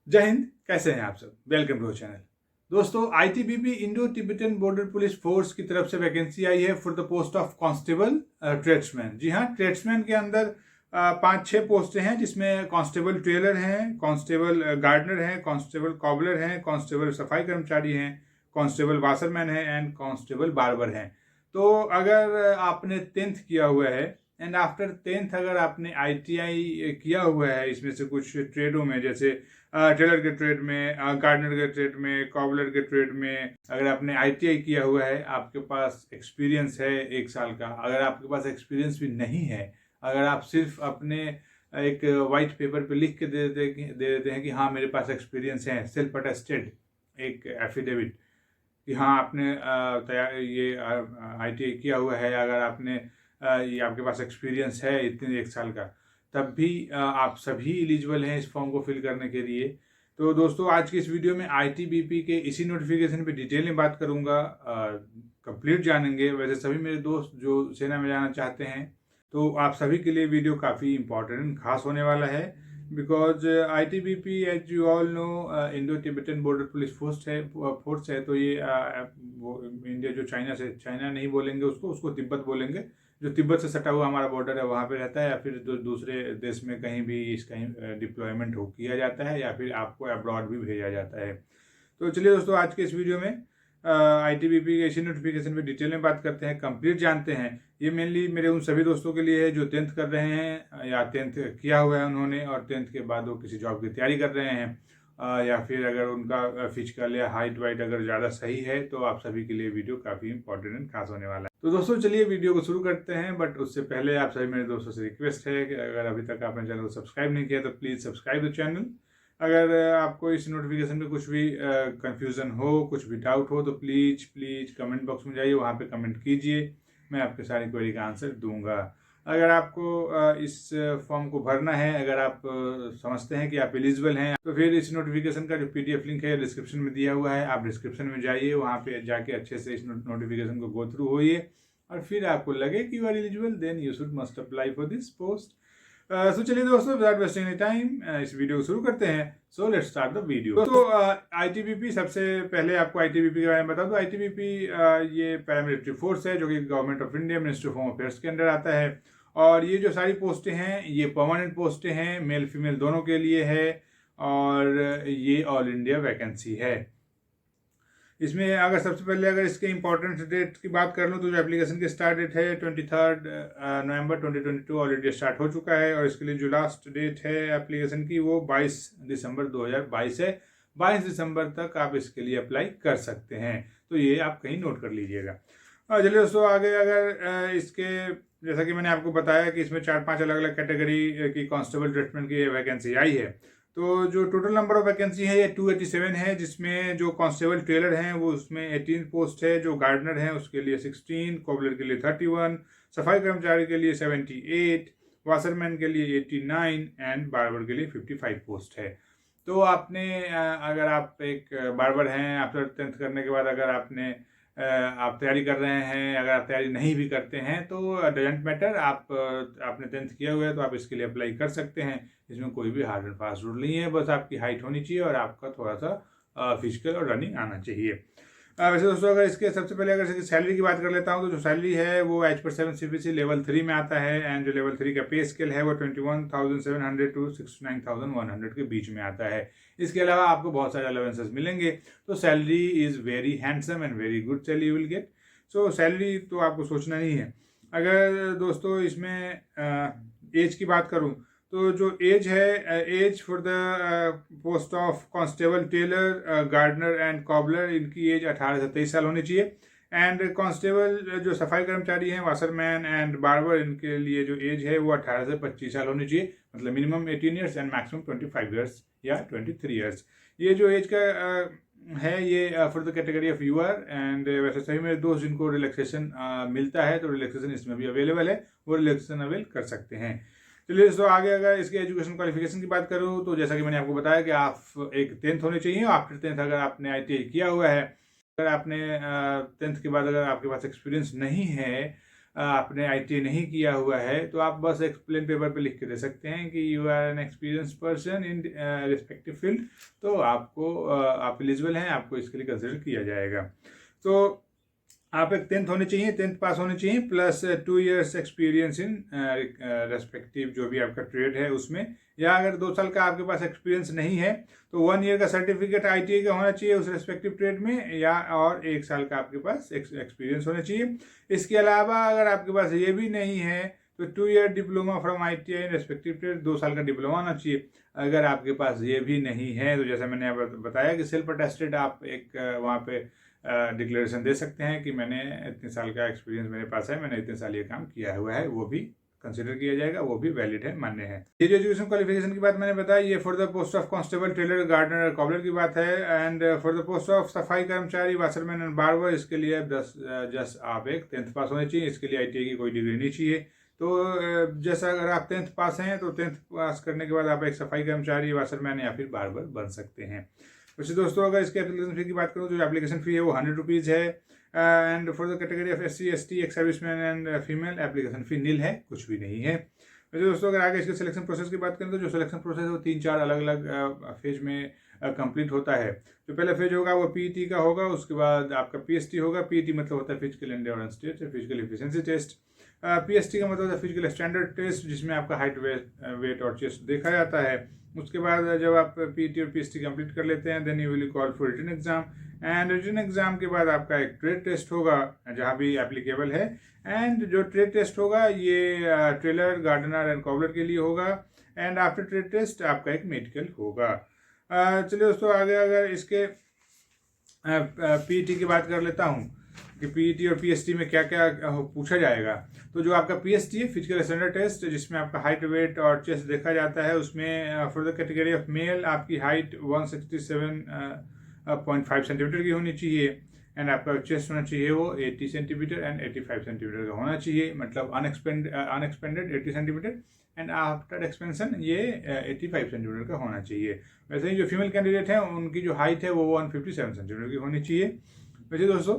जय हिंद। कैसे हैं आप सब? Welcome to channel. दोस्तों, ITBP Indo Tibetan border police force की तरफ से वैकेंसी आई है for the post of constable tradesman. जी हाँ, ट्रेड्समैन के अंदर 5-6 पोस्टें हैं, जिसमें कांस्टेबल टेलर हैं, कांस्टेबल गार्डनर हैं, कांस्टेबल कॉबलर हैं, कांस्टेबल सफाई कर्मचारी हैं, कांस्टेबल वाशरमैन हैं एंड कांस्टेबल बार्बर हैं। तो अगर आपने 10th किया हुआ है एंड आफ्टर 10th अगर आपने आईटीआई किया हुआ है इसमें से कुछ ट्रेडों में, जैसे टेलर के ट्रेड में, गार्डनर के ट्रेड में, कॉबलर के ट्रेड में, अगर आपने आईटीआई किया हुआ है, आपके पास एक्सपीरियंस है 1 साल का, अगर आपके पास एक्सपीरियंस भी नहीं है, अगर आप सिर्फ अपने एक वाइट पेपर पे लिख के दे देते हैं कि हाँ मेरे पास एक्सपीरियंस है, सेल्फ अटेस्टेड एक एफिडेविट कि हाँ आपने तैयार ये आईटीआई किया हुआ है, अगर आपने ये आपके पास एक्सपीरियंस है इतने 1 साल का, तब भी आप सभी एलिजिबल हैं इस फॉर्म को फिल करने के लिए। तो दोस्तों, आज की इस वीडियो में आईटीबीपी के इसी नोटिफिकेशन पे डिटेल में बात करूंगा, कंप्लीट जानेंगे। वैसे सभी मेरे दोस्त जो सेना में जाना चाहते हैं, तो आप सभी के लिए वीडियो काफ़ी इंपॉर्टेंट खास होने वाला है, because ITBP as you all know Indo Tibetan border police Force है। तो ये वो इंडिया जो चाइना नहीं बोलेंगे उसको तिब्बत बोलेंगे, जो तिब्बत से सटा हुआ हमारा बॉर्डर है वहाँ पे रहता है, या फिर दूसरे देश में कहीं भी इसका डिप्लॉयमेंट किया जाता है, या फिर आपको अब्रॉड भी भेजा जाता है। तो चलिए दोस्तों, आज के इस वीडियो में आईटीबीपी के इसी नोटिफिकेशन पे डिटेल में बात करते हैं, कंप्लीट जानते हैं। ये मेनली मेरे उन सभी दोस्तों के लिए है जो 10th कर रहे हैं या 10th किया हुआ है उन्होंने, और 10th के बाद वो किसी जॉब की तैयारी कर रहे हैं, या फिर अगर उनका फिजिकल या हाइट वाइट अगर ज़्यादा सही है, तो आप सभी के लिए वीडियो काफ़ी इंपॉर्टेंट एंड खास होने वाला है। तो दोस्तों चलिए वीडियो को शुरू करते हैं, बट उससे पहले आप सभी मेरे दोस्तों से रिक्वेस्ट है कि अगर अभी तक आपने चैनल को सब्सक्राइब नहीं किया तो प्लीज़ सब्सक्राइब द चैनल। अगर आपको इस नोटिफिकेशन में कुछ भी कंफ्यूजन हो, कुछ भी डाउट हो, तो प्लीज़ कमेंट बॉक्स में जाइए, वहाँ पे कमेंट कीजिए, मैं आपके सारी क्वेरी का आंसर दूंगा। अगर आपको इस फॉर्म को भरना है, अगर आप समझते हैं कि आप एलिजिबल हैं, तो फिर इस नोटिफिकेशन का जो पीडीएफ लिंक है डिस्क्रिप्शन में दिया हुआ है, आप डिस्क्रिप्शन में जाइए, वहाँ पे जाके अच्छे से इस नोटिफिकेशन को गो थ्रू होइए, और फिर आपको लगे कि you are eligible, then you should must apply for this post. तो चलिए दोस्तों, विदाउट वेस्टिंग एनी टाइम इस वीडियो को शुरू करते हैं। So let's start the video. तो आईटीबीपी, सबसे पहले आपको आईटीबीपी के बारे में बता दूं। आईटीबीपी ये पैरामिलिट्री फोर्स है जो कि government of India, ministry of home affairs के अंडर आता है, और ये जो सारी पोस्टें हैं ये परमानेंट पोस्टें हैं, मेल फीमेल दोनों के लिए है, और ये ऑल इंडिया वैकेंसी है। इसमें अगर सबसे पहले अगर इसके इंपॉर्टेंट डेट की बात कर लूँ, तो जो एप्लीकेशन की स्टार्ट डेट है 23 नवंबर 2022 ऑलरेडी स्टार्ट हो चुका है, और इसके लिए जो लास्ट डेट है एप्लीकेशन की वो 22 दिसंबर 2022 है। 22 दिसंबर तक आप इसके लिए अप्लाई कर सकते हैं, तो ये आप कहीं नोट कर लीजिएगा। चलिए दोस्तों, आगे अगर इसके, जैसा कि मैंने आपको बताया कि इसमें 4-5 अलग अलग कैटेगरी की कांस्टेबल ट्रीटमेंट की वैकेंसी आई है। तो जो टोटल नंबर ऑफ वैकेंसी है ये 287 है, जिसमें जो कांस्टेबल टेलर हैं वो उसमें 18 पोस्ट है, जो गार्डनर हैं उसके लिए 16, कॉबलर के लिए 31, सफाई कर्मचारी के लिए 78, वाशरमैन के लिए 89 एंड बार्बर के लिए 55 पोस्ट है। तो आपने अगर आप एक बार्बर हैं, आफ्टर 10th करने के बाद अगर आप तैयारी कर रहे हैं, अगर आप तैयारी नहीं भी करते हैं तो डजेंट मैटर, आपने 10th किया हुआ है तो आप इसके लिए अप्लाई कर सकते हैं। इसमें कोई भी हार्ड एंड फास्ट रूल नहीं है, बस आपकी हाइट होनी चाहिए और आपका थोड़ा सा फिजिकल और रनिंग आना चाहिए। वैसे दोस्तों, अगर इसके सबसे पहले अगर इसकी सैलरी की बात कर लेता हूँ, तो जो सैलरी है वो एज पर 7 CPC लेवल 3 में आता है, एंड जो लेवल 3 का पे स्केल है वो 21,700 टू 69,100 के बीच में आता है। इसके अलावा आपको बहुत सारे अलाउंसेस मिलेंगे, तो salary is very handsome and very good salary you will get. So salary तो आपको सोचना नहीं है। अगर दोस्तों इसमें एज की बात करूँ, तो जो एज है, age for the post of constable tailor, gardener and cobbler, इनकी एज 18 से 23 साल होनी चाहिए, एंड कांस्टेबल जो सफाई कर्मचारी हैं, वाशरमैन एंड बार्बर, इनके लिए जो एज है वो 18 से 25 साल होनी चाहिए, मतलब minimum 18 years and maximum 25 years या 23 ईयर्स। ये जो एज का है ये for the category of UR, and वैसे सही मेरे दोस्त जिनको रिलैक्सेशन मिलता है तो रिलैक्सेशन इसमें भी अवेलेबल है, वो रिलैक्सेशन अवेल कर सकते हैं। चलिए दोस्तों, आगे अगर इसके एजुकेशन क्वालिफिकेशन की बात करूँ, तो जैसा कि मैंने आपको बताया कि आप एक 10th होने चाहिए, आफ्टर 10th अगर आपने आईटीआई किया हुआ है, अगर आपने 10th के बाद अगर आपके पास एक्सपीरियंस नहीं है, आपने ITA नहीं किया हुआ है तो आप बस एक्सप्लेन पेपर पे लिख के दे सकते हैं कि you are an experience person in respective field, तो आपको आप एलिजिबल हैं, आपको इसके लिए कंसिडर किया जाएगा। तो आप एक 10th होनी चाहिए, 10th पास होनी चाहिए, plus 2 years experience in respective जो भी आपका ट्रेड है उसमें, या अगर 2 साल का आपके पास एक्सपीरियंस नहीं है तो 1 year का सर्टिफिकेट ITA का होना चाहिए उस रेस्पेक्टिव ट्रेड में, या और 1 साल का आपके पास एक्सपीरियंस होना चाहिए। इसके अलावा अगर आपके पास ये भी नहीं है तो 2 year diploma from ITA in respective trade, 2 साल का डिप्लोमा होना चाहिए। अगर आपके पास ये भी नहीं है तो जैसा मैंने बताया कि सेल्फ अटेस्टेड आप एक वहाँ पे डिक्लेरेशन दे सकते हैं कि मैंने इतने साल का एक्सपीरियंस मेरे पास है, मैंने इतने साल ये काम किया हुआ है, वो भी कंसिडर किया जाएगा, वो भी वैलिड है, मान्य है। ये जो एजुकेशन क्वालिफिकेशन की बात मैंने बताई, ये for the post of constable, tailor, gardener, cobbler की बात है। And for the post of सफाई कर्मचारी, वाशरमैन एंड बार्बर, इसके लिए जस्ट आप एक 10th पास होने चाहिए, इसके लिए ITA की कोई डिग्री नहीं चाहिए। तो जैसा अगर आप 10th पास हैं तो 10th पास करने के बाद आप एक सफाई कर्मचारी, वाशरमैन या फिर बार्बर बन सकते हैं। वैसे दोस्तों अगर इसके एप्लीकेशन फी की बात करूँ तो जो एप्लीकेशन फी है वो 100 रुपीज़ है। And for the category of SC ST, ex serviceman and female, application fee nil है, कुछ भी नहीं है। वैसे दोस्तों अगर आगे इसके सिलेक्शन प्रोसेस की बात करें तो जो सिलेक्शन प्रोसेस है वो 3-4 अलग अलग फेज में कंप्लीट होता है। जो पहला फेज होगा वो PET का होगा, उसके बाद आपका PST होगा। PET मतलब होता है physical endurance test, physical efficiency test. PST का मतलब होता है फिजिकल स्टैंडर्ड टेस्ट, जिसमें आपका हाइट, वेट और चेस्ट देखा जाता है। उसके बाद जब आप PET और PST कंप्लीट कर लेते हैं then you will call for written exam, and written exam के बाद आपका एक ट्रेड टेस्ट होगा जहाँ भी एप्लीकेबल है। एंड जो ट्रेड टेस्ट होगा ये ट्रेलर, गार्डनर एंड कॉबलर के लिए होगा। एंड आफ्टर ट्रेड टेस्ट आपका एक मेडिकल होगा। चलिए दोस्तों आगे अगर इसके PET की बात कर लेता हूँ कि PET और PST में क्या क्या पूछा जाएगा। तो जो आपका PST है, फिजिकल स्टैंडर्ड टेस्ट, जिसमें आपका हाइट, वेट और चेस्ट देखा जाता है, उसमें for the category of male आपकी हाइट 167.5 सेंटीमीटर की होनी चाहिए, एंड आपका चेस्ट होना चाहिए वो 80 सेंटीमीटर एंड 85 सेंटीमीटर का होना चाहिए, मतलब unexpanded 80 centimetre and after expansion ये 85 सेंटीमीटर का होना चाहिए। वैसे ही जो फीमेल कैंडिडेट हैं उनकी जो हाइट है वो 157 सेंटीमीटर की होनी चाहिए। वैसे दोस्तों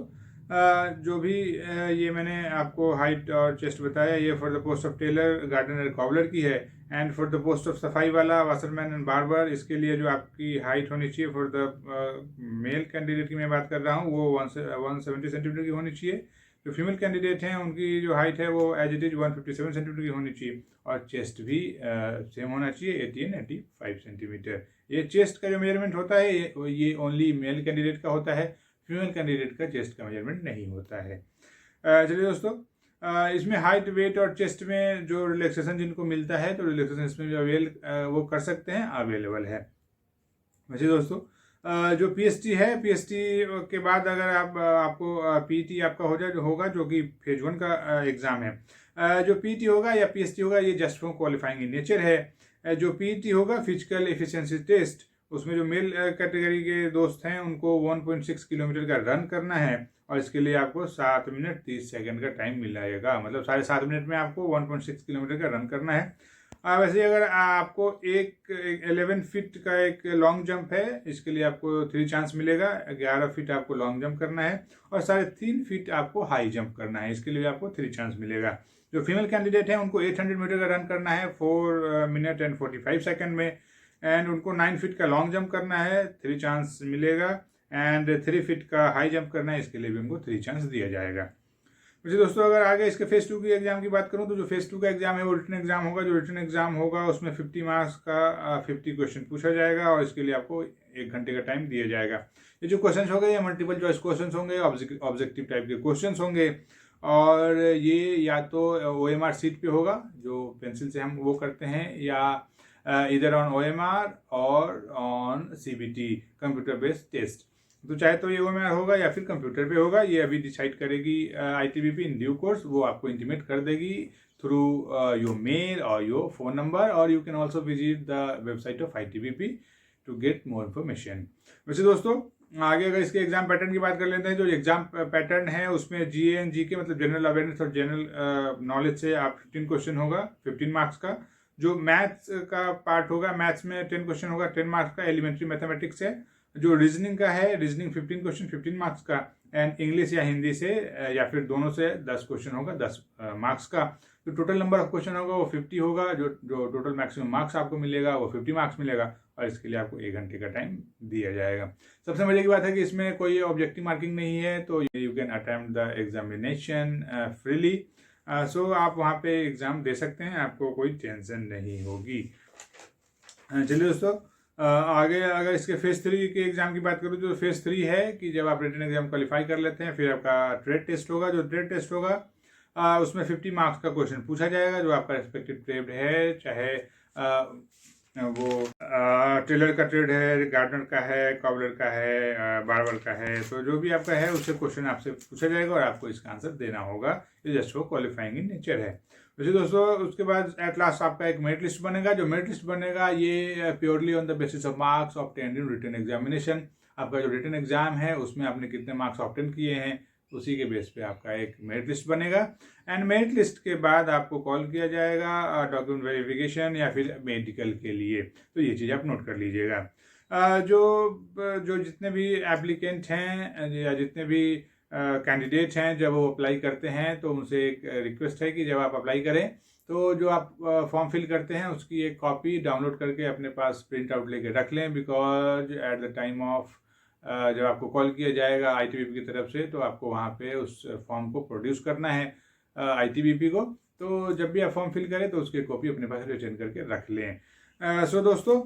जो भी ये मैंने आपको हाइट और चेस्ट बताया ये for the post of tailor, gardener, cobbler की है। And for the post of सफाई वाला, वाशरमैन एंड बार्बर, इसके लिए जो आपकी हाइट होनी चाहिए फॉर द मेल कैंडिडेट की मैं बात कर रहा हूँ वो 170 सेंटीमीटर की होनी चाहिए। जो फीमेल कैंडिडेट हैं उनकी जो हाइट है वो एज इट इज 157 सेंटीमीटर की होनी चाहिए, और चेस्ट भी सेम होना चाहिए 80 एंड 85 सेंटीमीटर। ये चेस्ट का जो मेजरमेंट होता है ये ओनली मेल कैंडिडेट का होता है, फीमेल कैंडिडेट का चेस्ट का मेजरमेंट नहीं होता है। चलिए दोस्तों इसमें हाइट, वेट और चेस्ट में जो रिलैक्सेशन जिनको मिलता है तो रिलैक्सेशन इसमें जो वो कर सकते हैं, अवेलेबल है। वैसे दोस्तों जो PST है, PST के बाद अगर आपको PET आपका होगा जो कि फेज 1 का एग्ज़ाम है। जो PET होगा या PST होगा ये just for qualifying in nature है। जो PET होगा फिजिकल एफिशिएंसी टेस्ट, उसमें जो मेल कैटेगरी के दोस्त हैं उनको 1.6 किलोमीटर का रन करना है, और इसके लिए आपको 7 मिनट 30 सेकंड का टाइम मिलेगा, मतलब 7.5 मिनट में आपको 1.6 किलोमीटर का रन करना है। वैसे अगर आपको एक 11 फीट का एक लॉन्ग जंप है, इसके लिए आपको 3 चांस मिलेगा। 11 फीट आपको लॉन्ग जंप करना है और 3.5 फीट आपको हाई जंप करना है, इसके लिए आपको 3 चांस मिलेगा। जो फीमेल कैंडिडेट है उनको 800 मीटर का रन करना है 4 मिनट एंड 45 सेकंड में, एंड उनको 9 फीट का लॉन्ग जंप करना है, 3 चांस मिलेगा, एंड 3 फीट का हाई जंप करना है, इसके लिए भी उनको 3 चांस दिया जाएगा। वैसे दोस्तों अगर आगे इसके फेज 2 की एग्जाम की बात करूं तो जो फेज 2 का एग्जाम है वो रिटन एग्जाम होगा। जो रिटन एग्जाम होगा उसमें 50 मार्क्स का 50 क्वेश्चन पूछा जाएगा, और इसके लिए आपको 1 घंटे का टाइम दिया जाएगा। ये जो क्वेश्चन होंगे ये मल्टीपल चॉइस क्वेश्चन होंगे, ऑब्जेक्टिव टाइप के क्वेश्चन होंगे, और ये या तो OMR सीट पे होगा जो पेंसिल से हम वो करते हैं, या इधर ऑन OMR और on CBT computer based test. तो चाहे तो ये OMR होगा या फिर कंप्यूटर पे होगा, ये अभी डिसाइड करेगी ITBP इन ड्यू कोर्स, वो आपको इंटीमेट कर देगी थ्रू योर मेल और योर फोन नंबर, और you can also visit the website of ITBP to get more information. वैसे दोस्तों आगे अगर इसके एग्जाम पैटर्न की बात कर लेते हैं, जो एग्जाम पैटर्न है उसमें GA एंड GK मतलब जनरल अवेयरनेस और जनरल नॉलेज से आप 15 क्वेश्चन होगा 15 मार्क्स का। जो मैथ्स का पार्ट होगा, मैथ्स में 10 क्वेश्चन होगा 10 मार्क्स का, एलिमेंट्री मैथमेटिक्स है जो रीजनिंग का है, रीजनिंग 15 क्वेश्चन 15 मार्क्स का, एंड इंग्लिश या हिंदी से या फिर दोनों से 10 क्वेश्चन होगा 10 मार्क्स का। तो टोटल नंबर ऑफ क्वेश्चन होगा वो 50 होगा। जो टोटल मैक्सिमम मार्क्स आपको मिलेगा वो 50 मार्क्स मिलेगा, और इसके लिए आपको 1 घंटे का टाइम दिया जाएगा। सबसे मजे की बात है कि इसमें कोई ऑब्जेक्टिव मार्किंग नहीं है, तो you can attempt the examination freely. So आप वहाँ पे एग्ज़ाम दे सकते हैं, आपको कोई टेंशन नहीं होगी। चलिए दोस्तों, आगे अगर इसके फेज़ 3 के एग्ज़ाम की बात करूँ तो फेज़ 3 है कि जब आप रिटन एग्जाम क्वालिफाई कर लेते हैं, फिर आपका ट्रेड टेस्ट होगा। जो ट्रेड टेस्ट होगा उसमें 50 मार्क्स का क्वेश्चन पूछा जाएगा, जो आपका रेस्पेक्टिव ट्रेड है, चाहे वो टेलर का ट्रेड है, गार्डनर का है, कॉबलर का है, बार्बर का है, तो जो भी आपका है उससे क्वेश्चन आपसे पूछा जाएगा और आपको इसका आंसर देना होगा। ये just for qualifying in nature है। वैसे दोस्तों, उसके बाद एट लास्ट आपका एक मेरिट लिस्ट बनेगा। जो मेरिट लिस्ट बनेगा ये purely on the basis of marks obtained in written examination. आपका जो रिटन एग्जाम है उसमें आपने कितने मार्क्स ऑब्टेन किए हैं, उसी के बेस पे आपका एक मेरिट लिस्ट बनेगा। एंड मेरिट लिस्ट के बाद आपको कॉल किया जाएगा डॉक्यूमेंट वेरिफिकेशन या फिर मेडिकल के लिए। तो ये चीज़ आप नोट कर लीजिएगा। जो जितने भी एप्लीकेंट हैं या जितने भी कैंडिडेट हैं, जब वो अप्लाई करते हैं तो उनसे एक रिक्वेस्ट है कि जब आप अप्लाई करें तो जो आप फॉर्म फिल करते हैं उसकी एक कॉपी डाउनलोड करके अपने पास प्रिंट आउट लेके रख लें, because at the time of जब आपको कॉल किया जाएगा ITBP की तरफ से, तो आपको वहाँ पे उस फॉर्म को प्रोड्यूस करना है ITBP को। तो जब भी आप फॉर्म फिल करें तो उसकी कॉपी अपने पास रिटर्न करके रख लें। सो दोस्तों,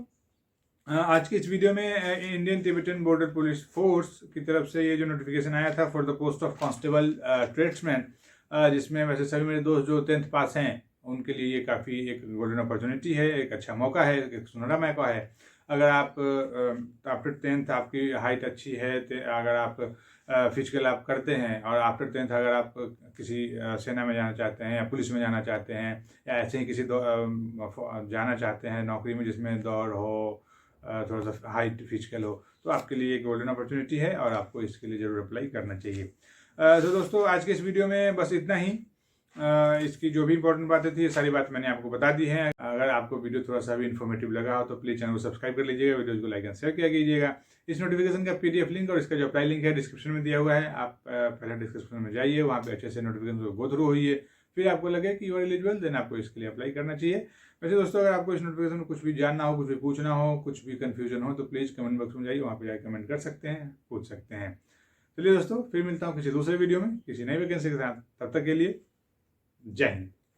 आज की इस वीडियो में Indian Tibetan border police force की तरफ से ये जो नोटिफिकेशन आया था for the post of constable tradesman, जिसमें वैसे सभी मेरे दोस्त जो 10th पास हैं उनके लिए ये काफ़ी एक गोल्डन अपॉर्चुनिटी है, एक अच्छा मौका है, एक सुनहरा मौका है। अगर आप आफ्टर 10th आपकी हाइट अच्छी है, अगर आप फिजिकल आप करते हैं, और आफ्टर 10th अगर आप किसी सेना में जाना चाहते हैं या पुलिस में जाना चाहते हैं, या ऐसे ही किसी जाना चाहते हैं नौकरी में जिसमें दौड़ हो, थोड़ा सा हाइट फिजिकल हो, तो आपके लिए एक गोल्डन अपॉर्चुनिटी है और आपको इसके लिए ज़रूर अप्लाई करना चाहिए। तो दोस्तों, आज के इस वीडियो में बस इतना ही। इसकी जो भी इंपॉर्टेंट बातें थी सारी बात मैंने आपको बता दी है। अगर आपको वीडियो थोड़ा सा भी इन्फॉर्मेटिव लगा हो तो प्लीज़ चैनल को सब्सक्राइब कर लीजिएगा, वीडियो को लाइक एंड शेयर किया कीजिएगा। इस नोटिफिकेशन का PDF लिंक और इसका जो अप्लाई लिंक है डिस्क्रिप्शन में दिया हुआ है। आप पहले डिस्क्रिप्शन में जाइए, वहाँ पे अच्छे से नोटिफिकेशन को गो थ्रू होइए, फिर आपको लगे कि यू आर एलिजिबल, देन आपको इसके लिए अप्लाई करना चाहिए। वैसे दोस्तों, अगर आपको इस नोटिफिकेशन में कुछ भी जानना हो, कुछ भी पूछना हो, कुछ भी कन्फ्यूजन हो, तो प्लीज़ कमेंट बॉक्स में जाइए, वहाँ पे जाकर कमेंट कर सकते हैं, पूछ सकते हैं। चलिए दोस्तों, फिर मिलता हूँ किसी दूसरे वीडियो में किसी नई वैकेंसी के साथ। तब तक के लिए जय हिंद।